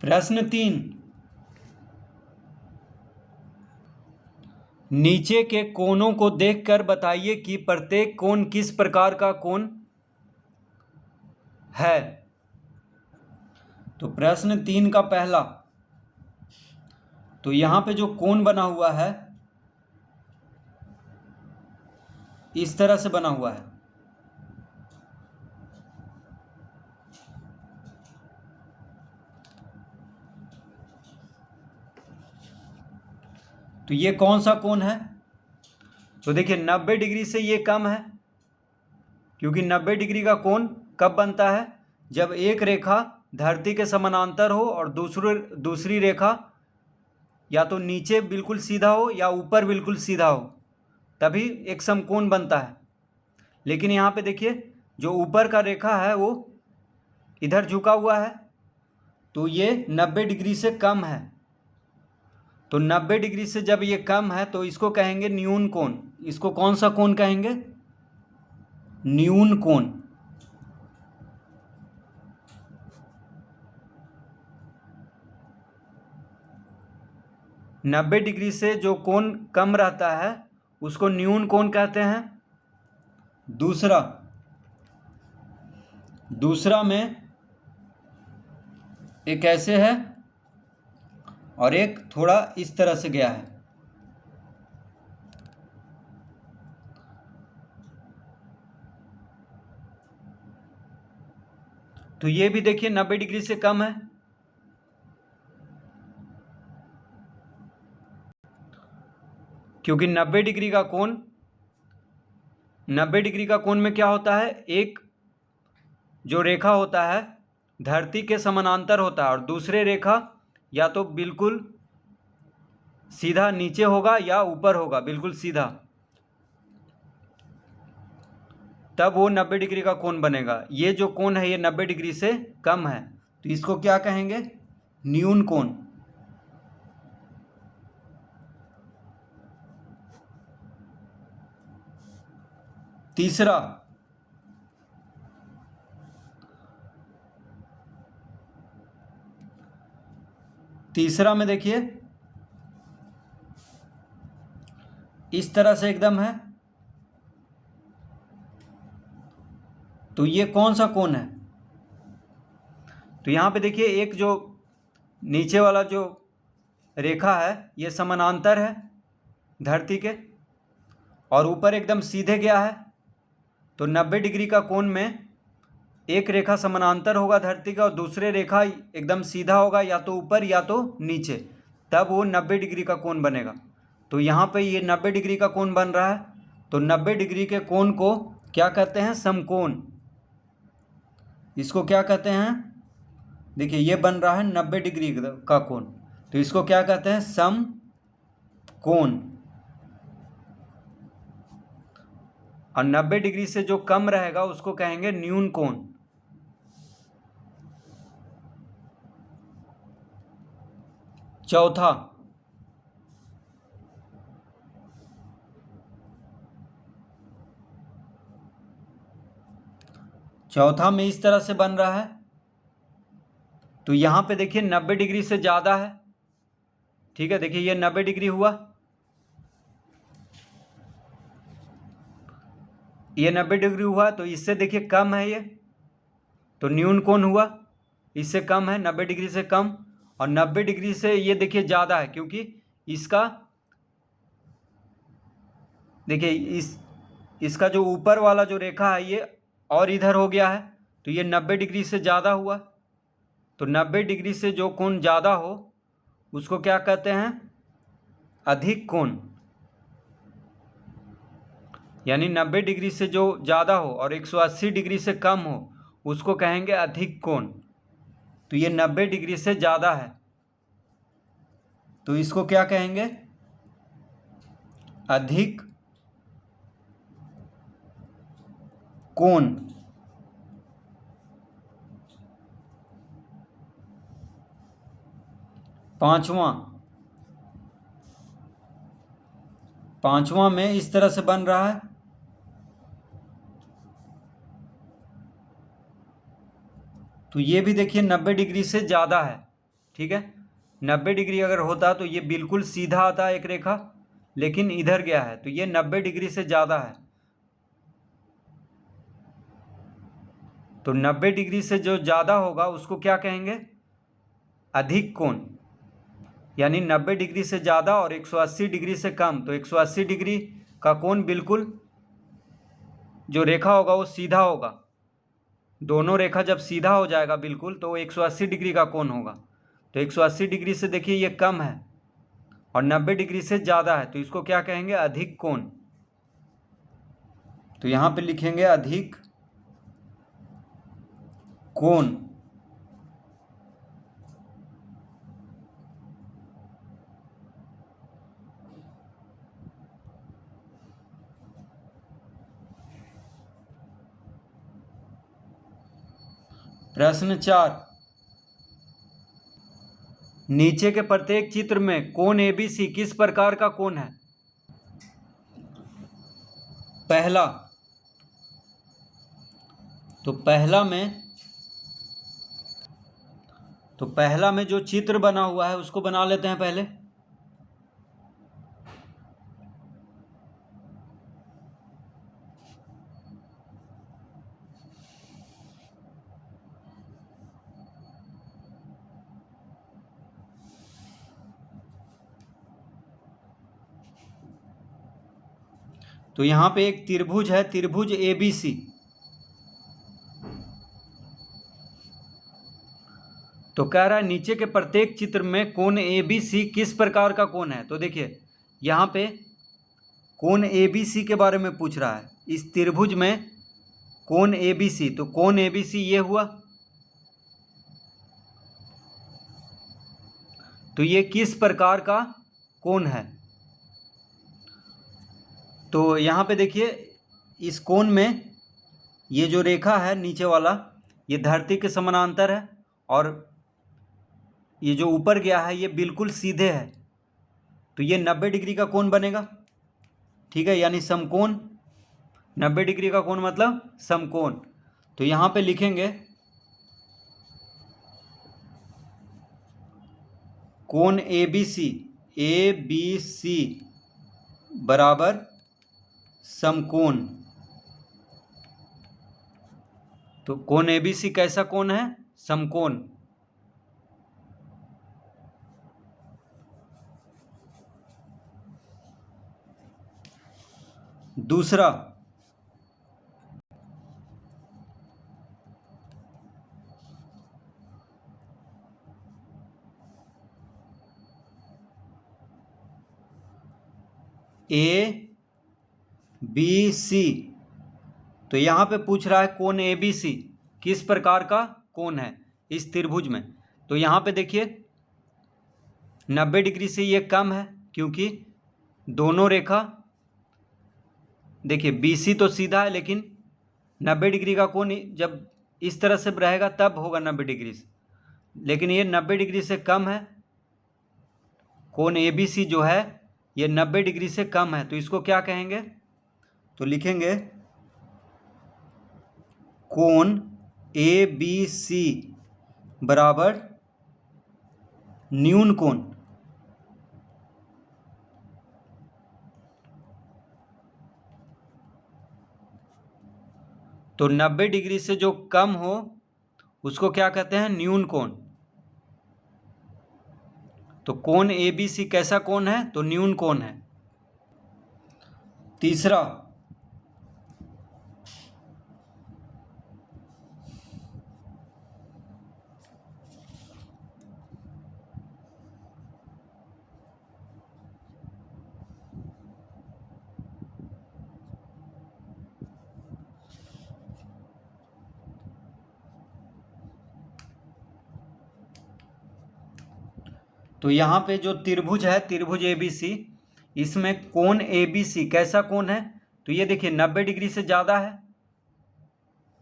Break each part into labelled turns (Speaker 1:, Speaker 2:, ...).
Speaker 1: प्रश्न 3, नीचे के कोणों को देखकर बताइए कि प्रत्येक कोण किस प्रकार का कोण है। तो प्रश्न 3 का पहला, तो यहाँ पे जो कोण बना हुआ है इस तरह से बना हुआ है। तो ये कौन सा कोण है? तो देखिए 90 डिग्री से ये कम है, क्योंकि 90 डिग्री का कोण कब बनता है? जब एक रेखा धरती के समानांतर हो और दूसरी रेखा या तो नीचे बिल्कुल सीधा हो या ऊपर बिल्कुल सीधा हो, तभी एक समकोण बनता है। लेकिन यहाँ पे देखिए जो ऊपर का रेखा है वो इधर झुका हुआ है, तो ये 90 डिग्री से कम है। तो 90 डिग्री से जब ये कम है तो इसको कहेंगे न्यून कोण। इसको कौन सा कोण कहेंगे? न्यून कोण। नब्बे डिग्री से जो कोण कम रहता है उसको न्यून कोण कहते हैं। दूसरा में एक ऐसे है और एक थोड़ा इस तरह से गया है। तो ये भी देखिए 90 डिग्री से कम है। क्योंकि 90 डिग्री का कोण में क्या होता है, एक जो रेखा होता है धरती के समानांतर होता है और दूसरे रेखा या तो बिल्कुल सीधा नीचे होगा या ऊपर होगा बिल्कुल सीधा, तब वो 90 डिग्री का कोण बनेगा। ये जो कोण है ये 90 डिग्री से कम है, तो इसको क्या कहेंगे? न्यून कोण। तीसरा में देखिए इस तरह से एकदम है, तो ये कौन सा कोण है? तो यहाँ पे देखिए एक जो नीचे वाला जो रेखा है ये समानांतर है धरती के और ऊपर एकदम सीधे गया है। तो 90 डिग्री का कोण में एक रेखा समानांतर होगा धरती का और दूसरे रेखा एकदम सीधा होगा या तो ऊपर या तो नीचे, तब वो 90 डिग्री का कोण बनेगा। तो यहाँ पे ये 90 डिग्री का कोण बन रहा है, तो 90 डिग्री के कोण को क्या कहते हैं? समकोण। इसको क्या कहते हैं? देखिए ये बन रहा है 90 डिग्री का कोण, तो इसको क्या कहते हैं? समकोण। और 90 डिग्री से जो कम रहेगा उसको कहेंगे न्यून कोण। चौथा में इस तरह से बन रहा है। तो यहाँ पे देखिए 90 डिग्री से ज़्यादा है, ठीक है। देखिए ये 90 डिग्री हुआ, ये 90 डिग्री हुआ, तो इससे देखिए कम है ये, तो न्यून कोण हुआ। इससे कम है, 90 डिग्री से कम। और 90 डिग्री से ये देखिए ज़्यादा है, क्योंकि इसका देखिए इसका जो ऊपर वाला जो रेखा है ये और इधर हो गया है, तो ये 90 डिग्री से ज़्यादा हुआ। तो 90 डिग्री से जो कोण ज़्यादा हो उसको क्या कहते हैं? अधिक कोण। यानी 90 डिग्री से जो ज़्यादा हो और 180 डिग्री से कम हो उसको कहेंगे अधिक कोण। तो ये 90 डिग्री से ज़्यादा है, तो इसको क्या कहेंगे? अधिक कोण। पांचवा में इस तरह से बन रहा है। तो ये भी देखिए 90 डिग्री से ज़्यादा है, ठीक है। 90 डिग्री अगर होता तो ये बिल्कुल सीधा आता एक रेखा, लेकिन इधर गया है, तो ये 90 डिग्री से ज़्यादा है। तो 90 डिग्री से जो ज़्यादा होगा उसको क्या कहेंगे? अधिक कोण। यानी 90 डिग्री से ज़्यादा और 180 डिग्री से कम, तो 180 डिग्री का कोण बिल्कुल जो रेखा होगा वो सीधा होगा। दोनों रेखा जब सीधा हो जाएगा बिल्कुल, तो 180 डिग्री का कोण होगा। तो 180 डिग्री से देखिए ये कम है और 90 डिग्री से ज़्यादा है, तो इसको क्या कहेंगे? अधिक कोण। तो यहाँ पे लिखेंगे अधिक कोण। प्रश्न 4, नीचे के प्रत्येक चित्र में कोण ABC किस प्रकार का कोण है? पहला, तो पहला में जो चित्र बना हुआ है उसको बना लेते हैं पहले। तो यहाँ पे एक त्रिभुज है, त्रिभुज ABC। तो कह रहा है नीचे के प्रत्येक चित्र में कोण ABC किस प्रकार का कोण है। तो देखिए यहाँ पे कोण ABC के बारे में पूछ रहा है। इस त्रिभुज में कोण ABC, तो कोण ABC ये हुआ, तो ये किस प्रकार का कोण है। तो यहाँ पे देखिए इस कोण में ये जो रेखा है नीचे वाला, ये धरती के समानांतर है और ये जो ऊपर गया है ये बिल्कुल सीधे है, तो ये 90 डिग्री का कोण बनेगा। ठीक है, यानी समकोण। 90 डिग्री का कोण मतलब समकोण। तो यहाँ पे लिखेंगे कोण ABC बराबर समकोण। तो कोण ABC कैसा कोण है? समकोण। दूसरा, ABC, तो यहाँ पे पूछ रहा है कोण ABC किस प्रकार का कोण है इस त्रिभुज में। तो यहाँ पे देखिए 90 डिग्री से ये कम है, क्योंकि दोनों रेखा, देखिए BC तो सीधा है, लेकिन 90 डिग्री का कोण जब इस तरह से रहेगा तब होगा 90 डिग्री से, लेकिन ये 90 डिग्री से कम है। कोण ABC जो है ये 90 डिग्री से कम है, तो इसको क्या कहेंगे? तो लिखेंगे कोण ABC बराबर न्यून कोण। तो 90 डिग्री से जो कम हो उसको क्या कहते हैं? न्यून कोण। तो कोण ABC कैसा कोण है? तो न्यून कोण है। तीसरा, तो यहाँ पे जो त्रिभुज है, त्रिभुज ABC, इसमें कोण ABC कैसा कोण है? तो ये देखिए 90 डिग्री से ज़्यादा है।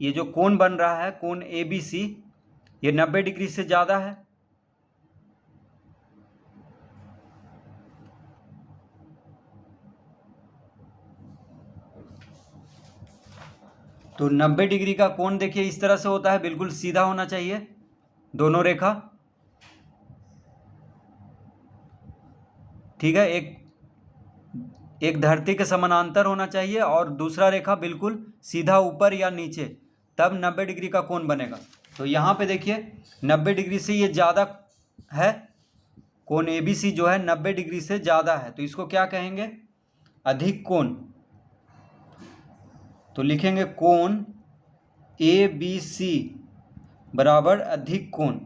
Speaker 1: ये जो कोण बन रहा है कोण ABC, ये 90 डिग्री से ज़्यादा है। तो 90 डिग्री का कोण देखिए इस तरह से होता है, बिल्कुल सीधा होना चाहिए दोनों रेखा। ठीक है, एक धरती के समानांतर होना चाहिए और दूसरा रेखा बिल्कुल सीधा ऊपर या नीचे, तब 90 डिग्री का कोण बनेगा। तो यहाँ पे देखिए 90 डिग्री से ये ज़्यादा है, कोण ABC जो है 90 डिग्री से ज़्यादा है, तो इसको क्या कहेंगे? अधिक कोण। तो लिखेंगे कोण ABC बराबर अधिक कोण।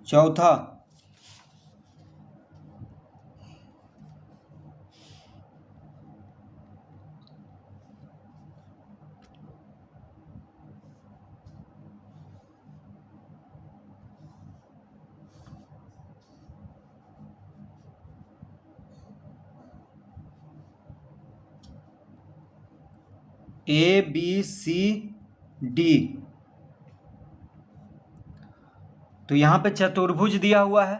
Speaker 1: चौथा, ABCD। तो यहाँ पे चतुर्भुज दिया हुआ है,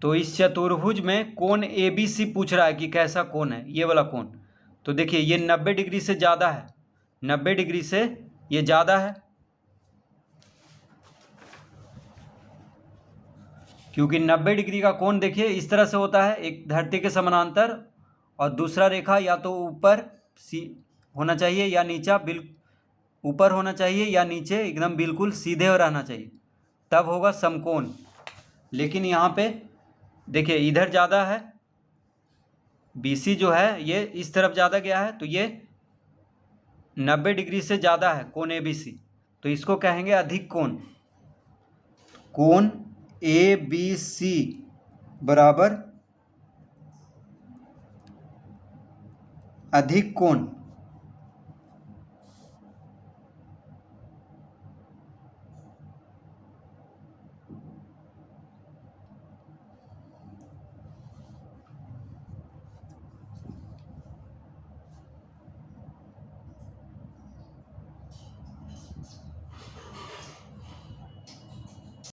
Speaker 1: तो इस चतुर्भुज में कोण ABC पूछ रहा है कि कैसा कोण है, ये वाला कोण। तो देखिए ये 90 डिग्री से ज़्यादा है, 90 डिग्री से ये ज़्यादा है, क्योंकि 90 डिग्री का कोण देखिए इस तरह से होता है, एक धरती के समानांतर और दूसरा रेखा या तो ऊपर होना चाहिए या नीचा ऊपर होना चाहिए या नीचे एकदम बिल्कुल सीधे रहना चाहिए, तब होगा समकोण। लेकिन यहाँ पे देखिए इधर ज़्यादा है, BC जो है ये इस तरफ ज़्यादा गया है, तो ये 90 डिग्री से ज़्यादा है कोण ABC, तो इसको कहेंगे अधिक कोण। कोण ABC बराबर अधिक कोण।